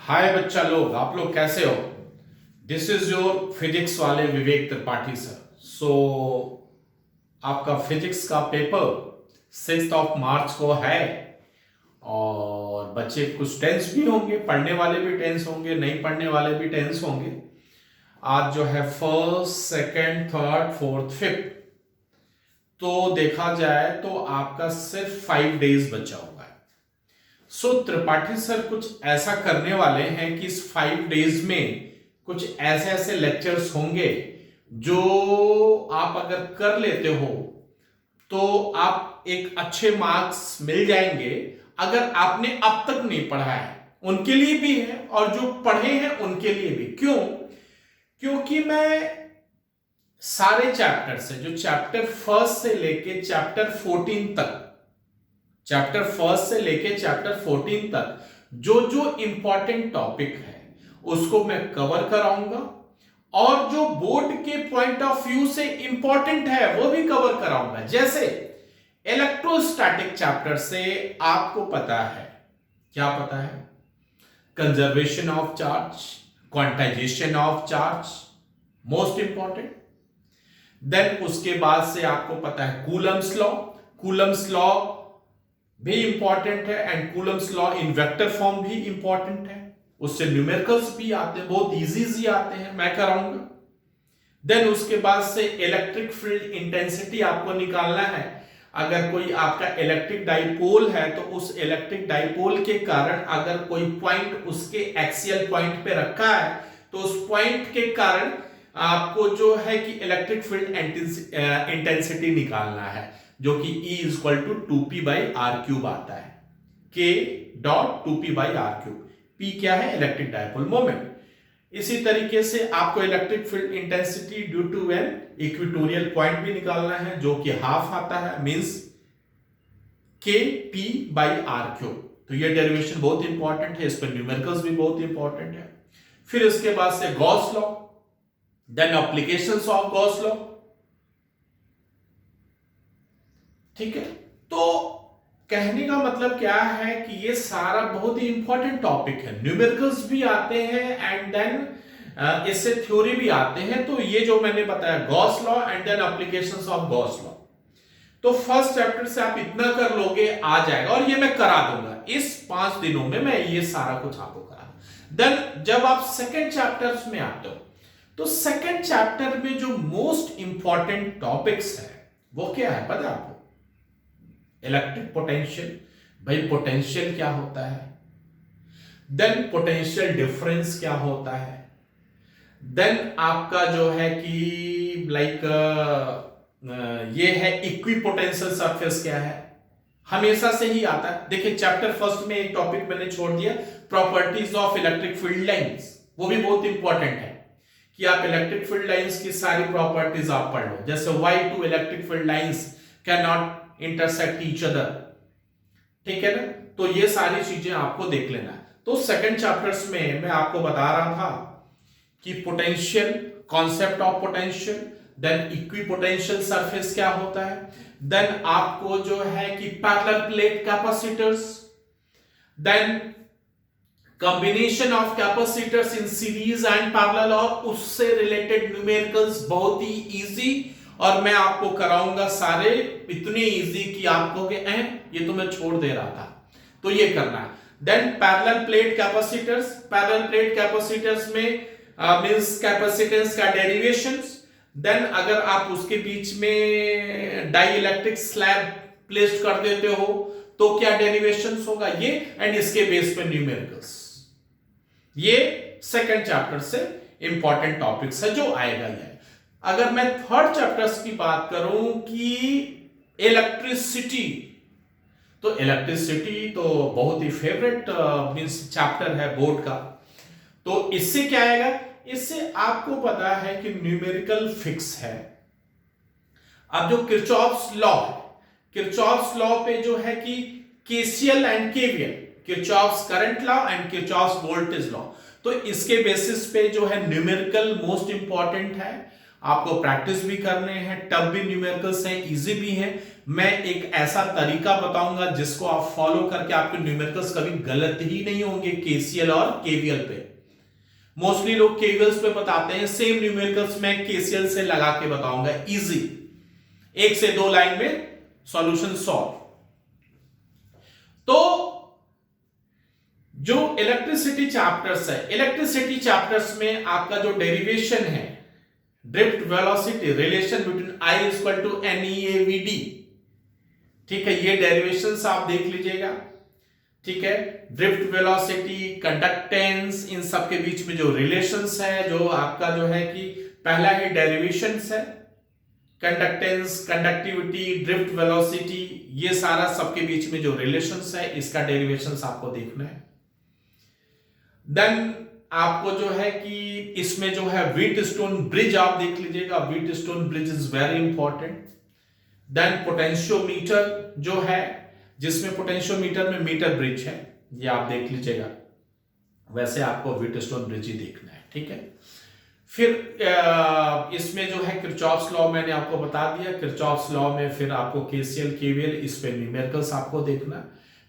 हाय बच्चा लोग, आप लोग कैसे हो। दिस इज योर फिजिक्स वाले विवेक त्रिपाठी सर। आपका फिजिक्स का पेपर 6 मार्च को है और बच्चे कुछ टेंस भी होंगे, पढ़ने वाले भी टेंस होंगे, नहीं पढ़ने वाले भी टेंस होंगे। आज जो है first, second, third, fourth, fifth, तो देखा जाए तो आपका सिर्फ 5 डेज बचा हुआ है। त्रिपाठी सर कुछ ऐसा करने वाले हैं कि इस 5 डेज में कुछ ऐसे ऐसे लेक्चर्स होंगे जो आप अगर कर लेते हो तो आप एक अच्छे मार्क्स मिल जाएंगे। अगर आपने अब तक नहीं पढ़ा है उनके लिए भी है और जो पढ़े हैं उनके लिए भी। क्यों? क्योंकि मैं सारे चैप्टर से, जो चैप्टर फर्स्ट से लेके चैप्टर 14 तक, चैप्टर फर्स्ट से लेके चैप्टर 14 तक जो जो इंपॉर्टेंट टॉपिक है उसको मैं कवर कराऊंगा और जो बोर्ड के पॉइंट ऑफ व्यू से इंपॉर्टेंट है वो भी कवर कराऊंगा। जैसे इलेक्ट्रोस्टैटिक चैप्टर से आपको पता है, क्या पता है? Conservation of charge, quantisation of charge, most important. Then उसके बाद से आपको पता है कूलम्स लॉ। कूलम्स लॉ भी इंपॉर्टेंट है and Coulomb's law in vector form भी इंपॉर्टेंट है। उससे न्यूमेरिकल्स भी आते हैं, बहुत इजी आते हैं, मैं कराऊंगा। देन उसके बाद से इलेक्ट्रिक फील्ड इंटेंसिटी आपको निकालना है। अगर कोई आपका इलेक्ट्रिक डाइपोल है तो उस इलेक्ट्रिक डाइपोल के कारण अगर कोई पॉइंट उसके एक्सियल पॉइंट पे रखा है तो उस पॉइंट के कारण आपको जो है कि इलेक्ट्रिक फील्ड इंटेंसिटी निकालना है, जो कि E = 2p/r³ आता है। K.2p/r³। P क्या है? Electric dipole moment. इसी तरीके से आपको electric field intensity due to an equatorial point भी निकालना है, जो कि हाफ आता है, मींस Kp/r³। तो ये डेरिवेशन बहुत इंपॉर्टेंट है, इस पर न्यूमेरिकल्स भी बहुत इंपॉर्टेंट है। फिर इसके बाद से Gauss law, then applications of Gauss law. ठीक है, तो कहने का मतलब क्या है कि ये सारा बहुत ही इंपॉर्टेंट टॉपिक है। न्यूमेरिकल्स भी आते हैं एंड देन इससे थ्योरी भी आते हैं। तो ये जो मैंने बताया Gauss law and then applications of Gauss law, तो फर्स्ट चैप्टर से आप इतना कर लोगे आ जाएगा और ये मैं करा दूंगा इस 5 दिनों में, मैं ये सारा कुछ आपको करा। देन जब आप सेकेंड चैप्टर्स में आते हो तो सेकेंड चैप्टर में जो मोस्ट इंपॉर्टेंट टॉपिक्स है वो क्या है पता है आपको? Electric potential. भाई पोटेंशियल क्या होता है, देन पोटेंशियल डिफरेंस क्या होता है, देन आपका जो है कि लाइक ये है इक्विपोटेंशियल सरफेस क्या है, हमेशा से ही आता है। देखिए चैप्टर फर्स्ट में एक टॉपिक मैंने छोड़ दिया, properties of electric field lines, वो भी बहुत इंपॉर्टेंट है कि आप इलेक्ट्रिक फील्ड लाइंस की सारी प्रॉपर्टीज आप पढ़ लो। जैसे why two electric field lines can not intersect each other, ठीक है ना। तो ये सारी चीजें आपको देख लेना है। तो सेकंड चैप्टर्स में मैं आपको बता रहा था कि potential, concept of potential, then equipotential surface क्या होता है, देन आपको जो है कि parallel plate capacitors, then combination of capacitors in series and parallel और उससे रिलेटेड न्यूमेरिकल्स बहुत ही इजी, और मैं आपको कराऊंगा सारे इतने इजी कि आपको के ये तो मैं छोड़ दे रहा था, तो ये करना है। Then parallel plate capacitors, parallel plate capacitors में मींस कैपेसिटेंस का डेरिवेशंस। देन अगर आप उसके बीच में डाई इलेक्ट्रिक स्लैब प्लेस कर देते हो तो क्या डेरिवेशंस होगा, ये एंड इसके बेस पे न्यूमेरिकल्स। ये सेकंड चैप्टर से इंपॉर्टेंट टॉपिक्स है जो आएगा ही। अगर मैं थर्ड चैप्टर्स की बात करूं कि इलेक्ट्रिसिटी, तो इलेक्ट्रिसिटी तो बहुत ही फेवरेट मींस चैप्टर है बोर्ड का। तो इससे क्या आएगा, इससे आपको पता है कि न्यूमेरिकल फिक्स है। अब जो किरचॉफ्स लॉ है, किरचॉफ्स लॉ पे जो है कि KCL and KVL, Kirchhoff's current law and Kirchhoff's voltage law, तो इसके बेसिस पे जो है न्यूमेरिकल मोस्ट इंपॉर्टेंट है। आपको प्रैक्टिस भी करने हैं, टफ भी न्यूमेरिकल्स हैं, इजी भी हैं। मैं एक ऐसा तरीका बताऊंगा जिसको आप फॉलो करके आपके न्यूमेरिकल्स कभी गलत ही नहीं होंगे केसीएल और केवीएल पे। मोस्टली लोग केवीएल्स पे बताते हैं, सेम न्यूमेरिकल्स मैं केसीएल से लगा के बताऊंगा, इजी, 1 से 2 लाइन में सॉल्यूशन सॉल्व। तो जो इलेक्ट्रिसिटी चैप्टर्स है, इलेक्ट्रिसिटी चैप्टर्स में आपका जो डेरिवेशन है, drift velocity relation between I equal to NeAVD, ठीक है, ये डेरिवेशंस आप देख लीजिएगा, ठीक है। ड्रिफ्ट वेलोसिटी, कंडक्टेंस, इन सब के बीच में जो रिलेशंस है, जो आपका जो है कि पहला है डेरिवेशंस है, कंडक्टेंस, कंडक्टिविटी, ड्रिफ्ट वेलोसिटी, ये सारा सबके बीच में जो रिलेशंस है, इसका डेरिवेशंस आपको देखना है। देन आपको जो है कि इसमें जो है व्हीटस्टोन ब्रिज आप देख लीजिएगा, Wheatstone bridge is very important. Then potentiometer जो है, जिसमें पोटेंशियोमीटर में मीटर ब्रिज है, ये आप देख लीजिएगा। वैसे आपको व्हीटस्टोन ब्रिज ही देखना है, ठीक है। फिर इसमें जो है किरचॉफ्स लॉ मैंने आपको बता दिया, किरचॉफ्स लॉ में फिर आपको केसीएल केवीएल, इस पे न्यूमेरिकल्स आपको देखना।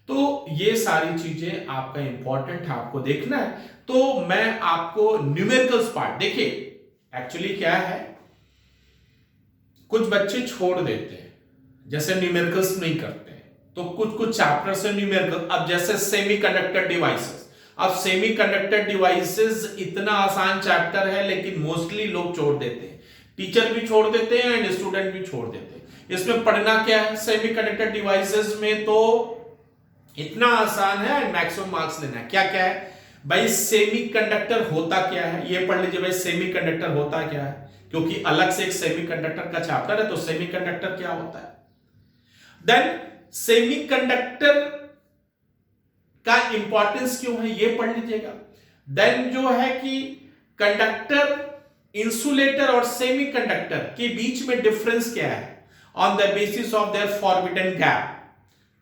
तो ये सारी चीजें आपका इंपॉर्टेंट है, आपको देखना है। तो मैं आपको न्यूमेरिकल्स पार्ट, देखिए एक्चुअली क्या है, कुछ बच्चे छोड़ देते हैं, जैसे न्यूमेरिकल्स नहीं करते हैं, तो कुछ कुछ चैप्टर से न्यूमेरिकल, अब जैसे सेमीकंडक्टर डिवाइसेस, अब सेमीकंडक्टर डिवाइसेस इतना आसान चैप्टर है, लेकिन मोस्टली लोग छोड़ देते हैं, टीचर भी छोड़ देते हैं एंड स्टूडेंट भी छोड़ देते हैं। इसमें पढ़ना क्या है, सेमीकंडक्टर डिवाइसेस में तो इतना आसान है, मैक्सिमम मार्क्स लेना है। क्या क्या है भाई, सेमीकंडक्टर होता क्या है, ये पढ़ लीजिए भाई, सेमीकंडक्टर होता क्या है, क्योंकि अलग से एक सेमीकंडक्टर का चैप्टर है, तो सेमीकंडक्टर क्या होता है। देन सेमीकंडक्टर का इंपॉर्टेंस क्यों है, ये पढ़ लीजिएगा। देन जो है कि कंडक्टर, इंसुलेटर और सेमीकंडक्टर के बीच में डिफरेंस क्या है, on the basis of their forbidden gap,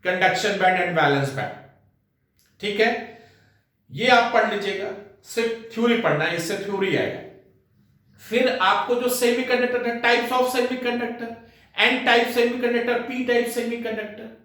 conduction band and valence band, ठीक है, ये आप पढ़ लीजिएगा। सिर्फ थ्योरी पढ़ना है, इससे थ्योरी आएगा। फिर आपको जो सेमीकंडक्टर है, types of semiconductor, N type semiconductor, P type semiconductor.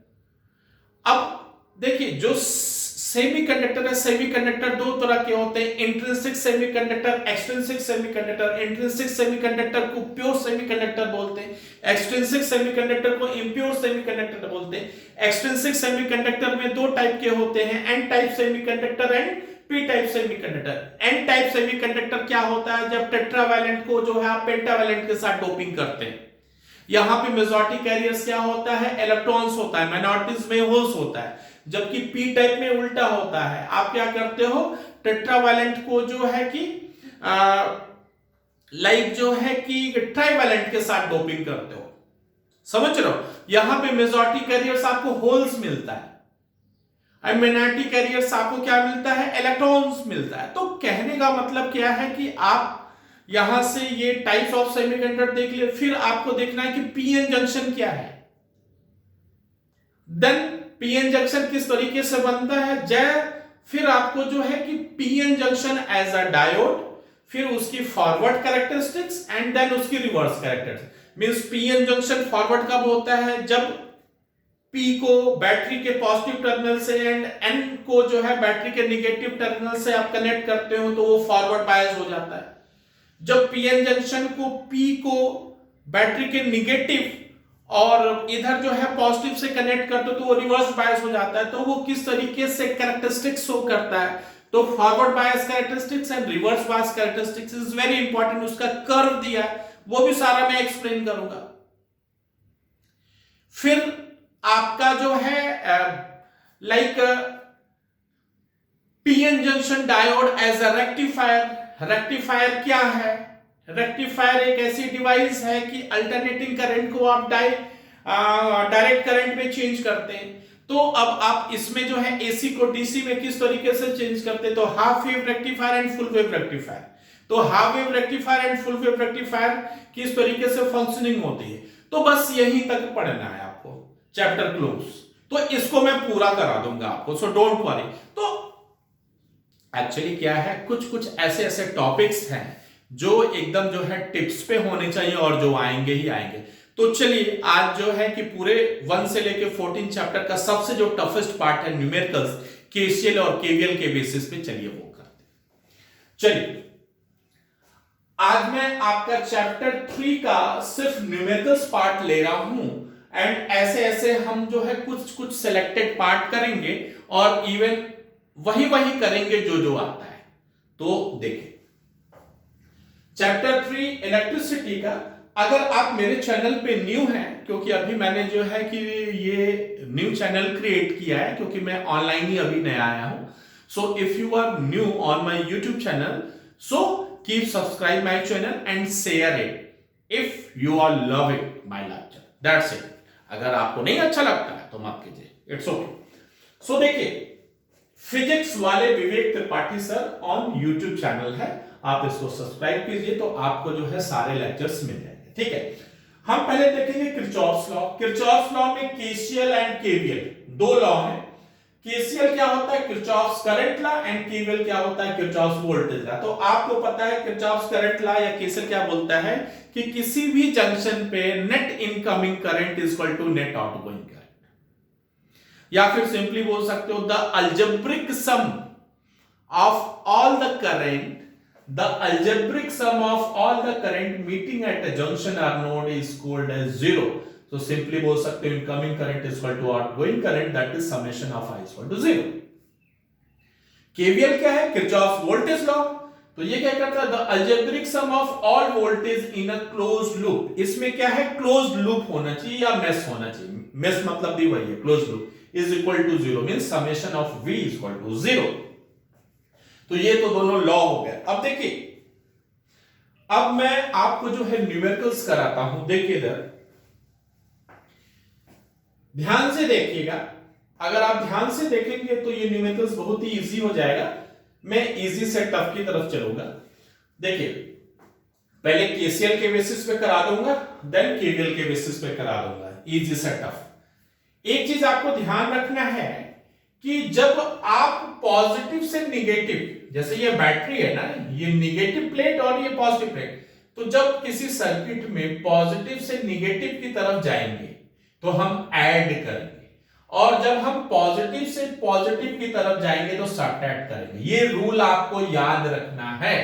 अब देखिए जो सेमीकंडक्टर है, सेमीकंडक्टर दो तरह के होते हैं, intrinsic semiconductor, extrinsic semiconductor. Intrinsic semiconductor को प्योर सेमीकंडक्टर बोलते हैं, एक्सट्रिंसिक सेमीकंडक्टर को इम्प्योर सेमीकंडक्टर बोलते हैं। एक्सट्रिंसिक सेमीकंडक्टर में दो टाइप के होते हैं, N type semiconductor and P type semiconductor. N type semiconductor क्या होता है, जब टेट्रावैलेंट को जो है आप पेंटावैलेंट के साथ डोपिंग करते हैं। यहां पे मेजॉरिटी कैरियर्स क्या होता है, इलेक्ट्रॉन्स होता है, माइनॉरिटीज में होल्स होता है। जबकि पी टाइप में उल्टा होता है, आप क्या करते हो, टेट्रावैलेंट को जो है कि लाइक जो है कि ट्राइवैलेंट के साथ डोपिंग करते हो, समझ रहे हो। यहां पे मेजॉरिटी कैरियर्स आपको होल्स मिलता है, और माइनॉरिटी कैरियर्स आपको क्या मिलता है, इलेक्ट्रॉन्स मिलता है। तो कहने का मतलब क्या है कि आप यहां से ये टाइप्स ऑफ सेमीकंडक्टर देख लिए, फिर आपको देखना है कि पीएन जंक्शन क्या है। देन पीएन जंक्शन किस तरीके से बनता है, फिर आपको जो है कि PN junction as a diode, फिर उसकी फॉरवर्ड कैरेक्टरिस्टिक्स एंड देन उसकी reverse characteristics. Means PN junction forward कब होता है, जब P को बैटरी के पॉजिटिव टर्मिनल से एंड N को जो है बैटरी के निगेटिव टर्मिनल से आप कनेक्ट करते हो, तो वो फॉरवर्ड बायस हो जाता है। जब पीएन जंक्शन को P को बैटरी के निगेटिव और इधर जो है पॉजिटिव से कनेक्ट करते हो, तो वो रिवर्स बायस हो जाता है। तो वो किस तरीके से कैरेक्टरिस्टिक्स शो करता है, तो forward bias characteristics and reverse bias characteristics is very important. उसका कर्व दिया है, वो भी सारा मैं एक्सप्लेन करूंगा। फिर आपका जो है like PN junction diode as a rectifier. Rectifier क्या है, रेक्टिफायर एक ऐसी डिवाइस है कि अल्टरनेटिंग करंट को आप डायरेक्ट करंट में चेंज करते हैं। तो अब आप इसमें जो है एसी को डीसी में किस तरीके से चेंज करते हैं, तो half wave rectifier and full wave rectifier. तो half wave rectifier and full wave rectifier किस तरीके से फंक्शनिंग होती है। तो बस यहीं तक पढ़ना है आपको, चैप्टर क्लोज। तो इसको मैं पूरा करा दूंगा आपको, सो डोंट वरी। तो एक्चुअली क्या है, कुछ कुछ ऐसे ऐसे टॉपिक्स हैं जो एकदम जो है टिप्स पे होने चाहिए और जो आएंगे ही आएंगे। तो चलिए आज जो है कि पूरे 1 से लेके 14 चैप्टर का सबसे जो टफेस्ट पार्ट है न्यूमेरिकल्स, केसीएल और केवीएल के बेसिस पे चलिए वो करते हैं। चलिए आज मैं आपका चैप्टर 3 का सिर्फ न्यूमेरिकल्स पार्ट ले रहा हूं एंड ऐसे ऐसे हम जो है कुछ कुछ सिलेक्टेड पार्ट करेंगे और इवन वही करेंगे जो जो आता है। तो देखिए चैप्टर 3 इलेक्ट्रिसिटी का, अगर आप मेरे चैनल पे न्यू हैं, क्योंकि अभी मैंने जो है कि ये न्यू चैनल क्रिएट किया है क्योंकि मैं ऑनलाइन ही अभी नया आया हूं, so if you are new on my YouTube channel, so keep subscribe my channel and share it if you are love it my lecture, that's it. अगर आपको नहीं अच्छा लगता है तो मत कीजिए, इट्स ओके। सो देखिए फिजिक्स वाले Vivek Tripathi sir on YouTube channel है, आप इसको सब्सक्राइब कीजिए तो आपको जो है सारे लेक्चर्स मिल जाएंगे। ठीक है, हम पहले देखेंगे किरचॉफ्स लॉ। किरचॉफ्स लॉ में केसीएल एंड केवीएल दो लॉ हैं। केसीएल क्या होता है? Kirchhoff's current law, and KVL क्या होता है? Kirchhoff's voltage law. तो आपको पता है किरचॉफ्स करंट लॉ या केसीएल क्या बोलता है कि किसी भी जंक्शन पे net incoming current is equal to net outgoing current, या फिर सिंपली बोल सकते हो the algebraic sum of all the current, the algebraic sum of all the current meeting at a junction or node is called as zero. So simply बोल सकते हो incoming current is equal to outgoing current, that is summation of I is equal to zero. KVL क्या है? Kirchhoff's voltage law। तो ये क्या करता है? The algebraic sum of all voltage in a closed loop। इसमें क्या है? closed loop होना चाहिए या mesh होना चाहिए। mesh मतलब भी वही है, closed loop is equal to zero means summation of V is equal to zero। तो ये तो दोनों लॉ हो गए। अब देखिए, अब मैं आपको जो है न्यूमेरिकल्स कराता हूं। देखिए इधर ध्यान से देखिएगा, अगर आप ध्यान से देखेंगे तो ये न्यूमेरिकल्स बहुत ही इजी हो जाएगा। मैं इजी से टफ की तरफ चलूंगा। देखिए पहले केसीएल के बेसिस पे करा दूंगा, देन केवीएल के बेसिस पे करा दूंगा, इजी से टफ। एक चीज आपको ध्यान रखना है कि जब आप पॉजिटिव से निगेटिव, जैसे ये बैटरी है ना, ये निगेटिव प्लेट और ये पॉजिटिव प्लेट, तो जब किसी सर्किट में पॉजिटिव से निगेटिव की तरफ जाएंगे तो हम ऐड करेंगे, और जब हम पॉजिटिव से पॉजिटिव की तरफ जाएंगे तो सब्ट्रैक्ट करेंगे। ये रूल आपको याद रखना है।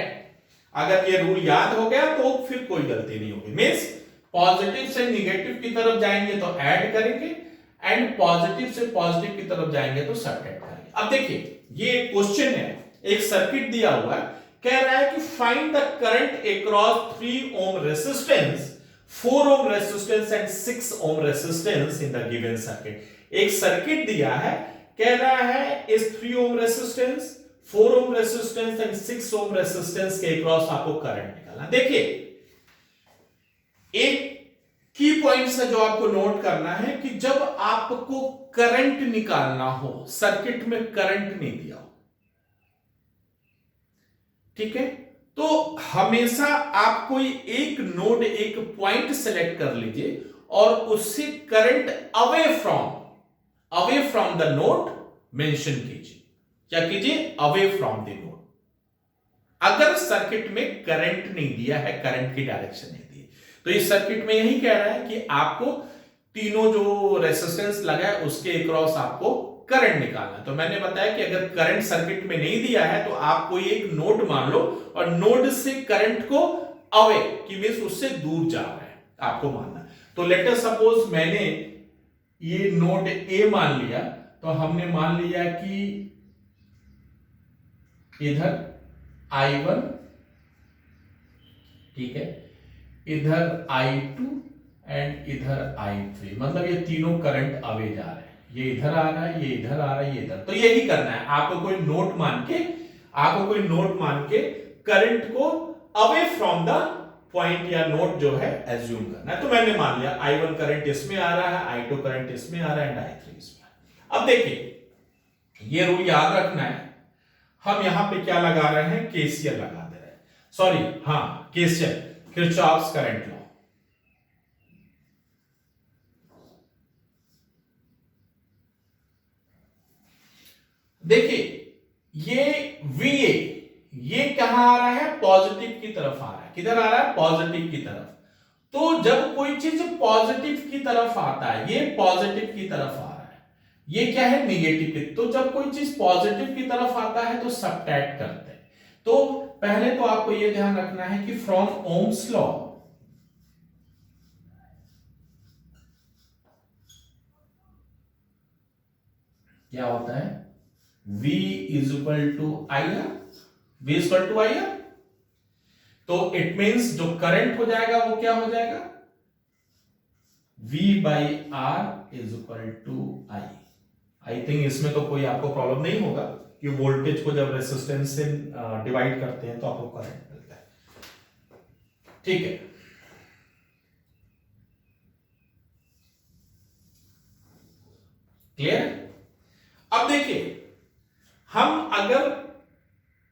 अगर ये रूल याद हो गया तो फिर कोई गलती नहीं होगी। मींस पॉजिटिव से निगेटिव की तरफ जाएंगे तो ऐड करेंगे, एंड पॉजिटिव से पॉजिटिव की तरफ जाएंगे तो सब्ट्रैक्ट करेंगे। अब देखिए ये क्वेश्चन है, एक सर्किट दिया हुआ है, कह रहा है कि find the current across 3 ohm resistance, 4 ohm resistance and 6 ohm resistance in the given circuit. एक सर्किट दिया है, कह रहा है इस 3 ohm resistance, 4 ohm resistance and 6 ohm resistance के अक्रॉस आपको करंट निकालना। देखिए एक की पॉइंट्स है जो आपको नोट करना है कि जब आपको करंट निकालना हो, सर्किट में करंट नहीं दिया हो, ठीक है, तो हमेशा आप कोई एक नोड, एक पॉइंट सेलेक्ट कर लीजिए और उससे current away from the node mention कीजिए। क्या कीजिए? Away from the node. अगर सर्किट में करंट नहीं दिया है, करंट की डायरेक्शन नहीं दी, तो इस सर्किट में यही कह रहा है कि आपको तीनों जो रेजिस्टेंस लगा है उसके अक्रॉस आपको करंट निकालना। तो मैंने बताया कि अगर करंट सर्किट में नहीं दिया है तो आप कोई एक नोड मान लो और नोड से करंट को अवे की मींस उससे दूर जा रहा है आपको मानना। तो लेट अस सपोज मैंने ये नोड ए मान लिया, तो हमने मान लिया कि इधर I1, ठीक है, इधर I2 एंड इधर I3, मतलब ये तीनों करंट अवे जा रहे हैं। ये इधर आ रहा है, ये इधर आ रहा है, ये इधर। तो यही करना है आपको, कोई नोट मान के करंट को अवे फ्रॉम द पॉइंट या नोट जो है एज्यूम करना है। तो मैंने मान लिया I1 करंट इसमें आ रहा है, I2 करंट इसमें आ रहा है एंड I3 इसमें आ रहा है। अब देखिए ये रूल याद रखना है। हम यहां पे क्या लगा रहे हैं? केसीएल लगा दे रहे हैं, सॉरी, हाँ केसीएल, किरचॉफ्स करंट लॉ। देखिए ये VA, ये कहां आ रहा है? पॉजिटिव की तरफ आ रहा है। किधर आ रहा है? पॉजिटिव की तरफ। तो जब कोई चीज पॉजिटिव की तरफ आता है, ये पॉजिटिव की तरफ आ रहा है, ये क्या है निगेटिव की, तो जब कोई चीज पॉजिटिव की तरफ आता है तो सबट्रैक्ट करते हैं। तो पहले तो आपको ये ध्यान रखना है कि फ्रॉम ओम्स लॉ क्या होता है, V is equal to I R, V is equal to I R. तो इट मींस जो करंट हो जाएगा वो क्या हो जाएगा, V by R is equal to I. I think इसमें तो कोई आपको प्रॉब्लम नहीं होगा कि वोल्टेज को जब रेसिस्टेंस से डिवाइड करते हैं तो आपको करंट मिलता है, ठीक है। क्लियर। अब देखिए, हम अगर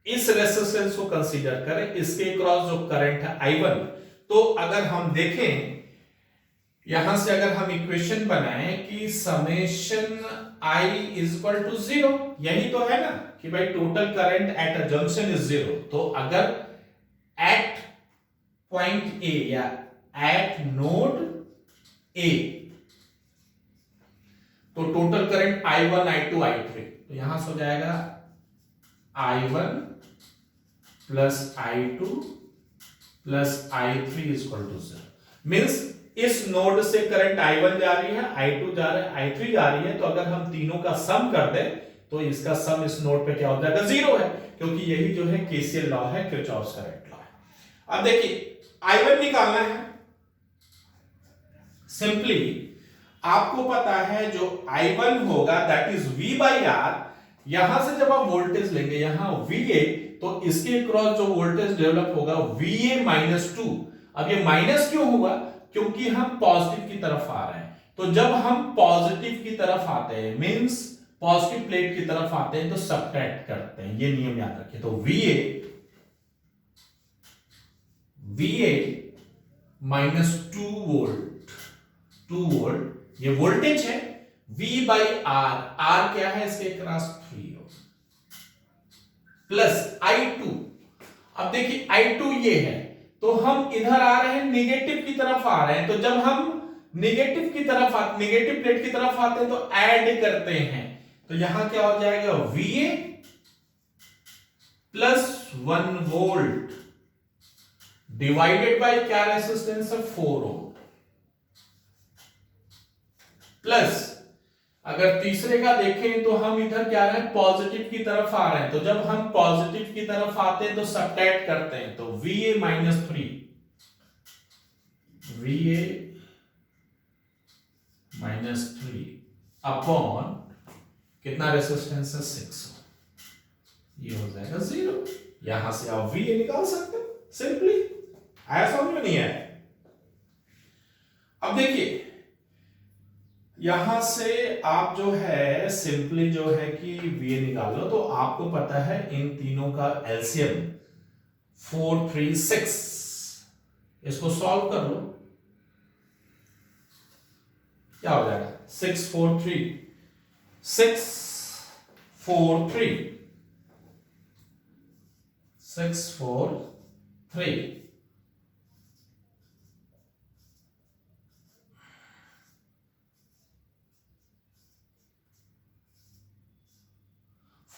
इस रेसिस्टेंस को कंसीडर करें, इसके क्रॉस जो करंट है I1, तो अगर हम देखें यहां से, अगर हम इक्वेशन बनाएं कि summation I is equal to 0, यही तो है ना कि भाई total current at a junction is 0। तो अगर एट पॉइंट ए या एट नोड ए, तो total current I1 I2 I3, तो यहां से हो जाएगा I1 plus I2 plus I3 is equal to 0। Means इस नोड से करंट I1 जा रही है, I2 जा रहा है, I3 जा रही है, तो अगर हम तीनों का सम कर दें तो इसका सम इस नोड पे क्या हो जाएगा, 0 है, क्योंकि यही जो है केसीएल लॉ है, किरचॉफ्स करंट लॉ है। अब देखिए I1 निकालना है, सिंपली आपको पता है जो I1 होगा that is V by R. यहां से जब आप वोल्टेज लेंगे यहां VA, तो इसके क्रॉस जो वोल्टेज डेवलप होगा VA माइनस 2। अब ये माइनस क्यों हुआ, क्योंकि हम पॉजिटिव की तरफ आ रहे हैं। तो जब हम पॉजिटिव की तरफ आते हैं, मींस पॉजिटिव प्लेट की तरफ आते हैं, तो सबट्रैक्ट करते हैं, ये नियम याद रखिए। तो VA माइनस 2 वोल्ट, ये वोल्टेज है, V बाई आर, आर क्या है इसके क्रॉस 3 प्लस I2। अब देखिए I2 ये है, तो हम इधर आ रहे हैं, निगेटिव की तरफ आ रहे हैं, तो जब हम निगेटिव प्लेट की तरफ आते हैं तो ऐड करते हैं, तो यहां क्या हो जाएगा, VA plus 1 volt divided by क्या रेसिस्टेंस है, 4 ओम, प्लस अगर तीसरे का देखें तो हम इधर क्या रहे हैं, पॉजिटिव की तरफ आ रहे हैं, तो जब हम पॉजिटिव की तरफ आते हैं तो सबट्रैक्ट करते हैं, तो VA minus 3, VA minus 3 upon कितना रेसिस्टेंस है, 6, ये हो जाएगा 0। यहां से आप VA निकाल सकते हो सिंपली, आया समझ में नहीं आया। अब देखिए यहां से आप जो है सिंपली जो है कि VA निकाल लो, तो आपको पता है इन तीनों का एलसीएम 4 3 6, इसको सॉल्व कर लो, क्या हो जाएगा, 6 4 3 6 4 3 6 4 3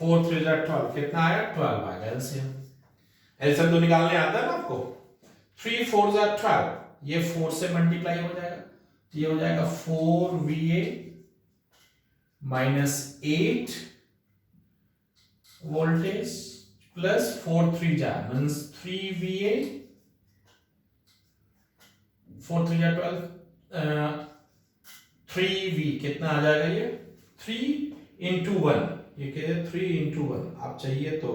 4 3 12, कितना आया, 12 आ गया एलसीएम। एलसीएम तो निकालने आता है ना आपको, 3 4 12, ये 4 से मल्टीप्लाई हो जाएगा, तो ये हो जाएगा 4 VA माइनस 8 वोल्टेज प्लस 4 3 जा मींस 3 VA, 4 3 12, 3V कितना आ जाएगा, ये 3 into 1, ये क्या है, 3 into 1। आप चाहिए तो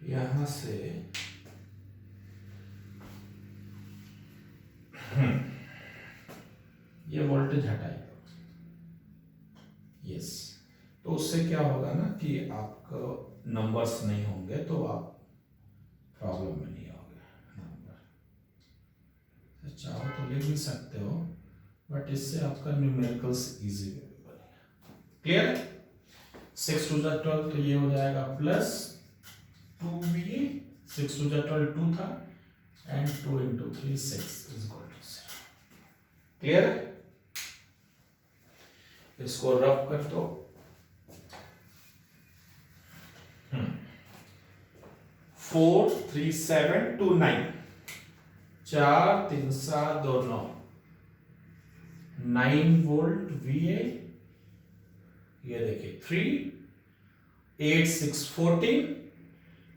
यहां से ये वोल्टेज हटाइए, यस, तो उससे क्या होगा ना कि आपको नंबर्स नहीं होंगे, तो आप प्रॉब्लम में नहीं आओगे। नंबर चाहो तो लिख भी सकते हो, बट इससे आपका न्यूमेरिकल्स इजी बनेगा। क्लियर, 6 2 12, तो ये हो जाएगा प्लस 2VA, 6 2 12 2 था, and 2 into 3 6 is equal to 0. Clear है? इसको रफ कर दो। 4 3 7 2 9 4 3 7 2 9 9 वोल्ट VA। ये देखिए 3 8 6 14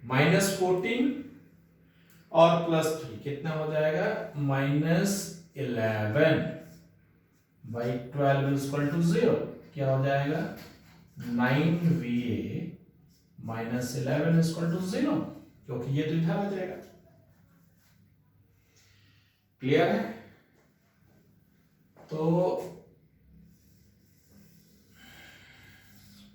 माइनस 14 और प्लस 3 कितना हो जाएगा minus 11 by 12 is equal to 0। क्या हो जाएगा 9 VA minus 11 is equal to 0, क्योंकि ये तो इधर आ जाएगा। क्लियर है? तो